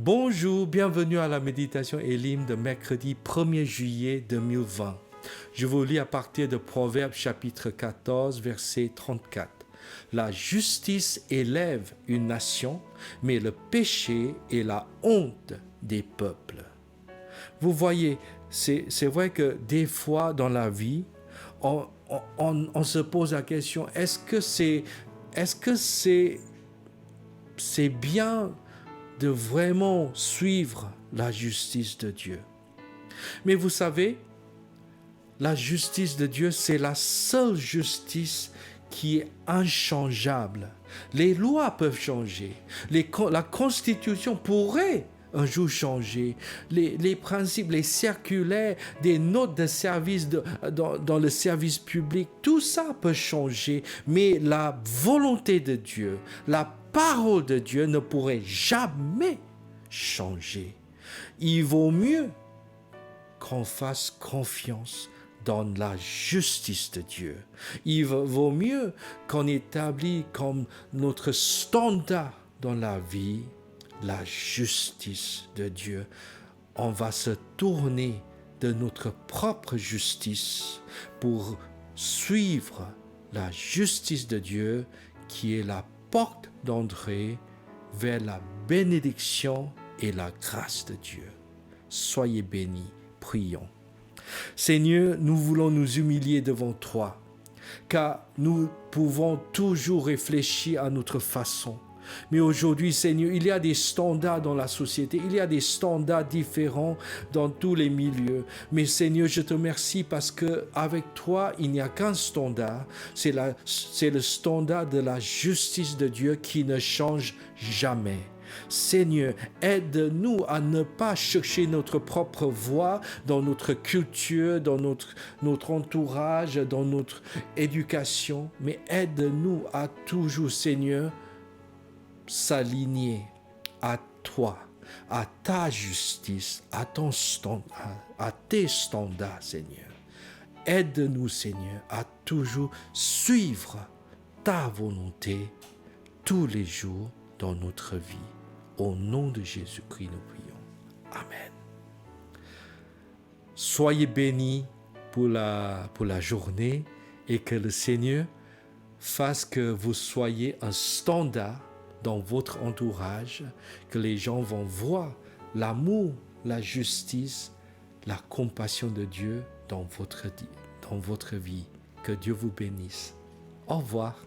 Bonjour, bienvenue à la méditation Elim de mercredi 1er juillet 2020. Je vous lis à partir de Proverbes chapitre 14, verset 34. La justice élève une nation, mais le péché est la honte des peuples. Vous voyez, c'est vrai que des fois dans la vie, on se pose la question, est-ce que c'est bien de vraiment suivre la justice de Dieu? Mais vous savez, la justice de Dieu, c'est la seule justice qui est inchangeable. Les lois peuvent changer. La Constitution pourrait un jour changer. Les principes, les circulaires, des notes de service dans le service public, tout ça peut changer. Mais la volonté de Dieu, la parole de Dieu ne pourrait jamais changer. Il vaut mieux qu'on fasse confiance dans la justice de Dieu. Il vaut mieux qu'on établit comme notre standard dans la vie la justice de Dieu. On va se tourner de notre propre justice pour suivre la justice de Dieu qui est la porte d'entrée vers la bénédiction et la grâce de Dieu. Soyez bénis, prions. Seigneur, nous voulons nous humilier devant toi, car nous pouvons toujours réfléchir à notre façon. Mais aujourd'hui, Seigneur, il y a des standards dans la société, il y a des standards différents dans tous les milieux. Mais Seigneur, je te remercie parce qu'avec toi, il n'y a qu'un standard, c'est le standard de la justice de Dieu qui ne change jamais. Seigneur, aide-nous à ne pas chercher notre propre voie dans notre culture, dans notre entourage, dans notre éducation, mais aide-nous à toujours, Seigneur, s'aligner à toi, à ta justice, à ton standard, à tes standards, Seigneur. Aide-nous, Seigneur, à toujours suivre ta volonté tous les jours dans notre vie. Au nom de Jésus-Christ, nous prions. Amen. Soyez bénis pour la journée et que le Seigneur fasse que vous soyez un standard dans votre entourage, que les gens vont voir l'amour, la justice, la compassion de Dieu dans votre vie. Que Dieu vous bénisse. Au revoir.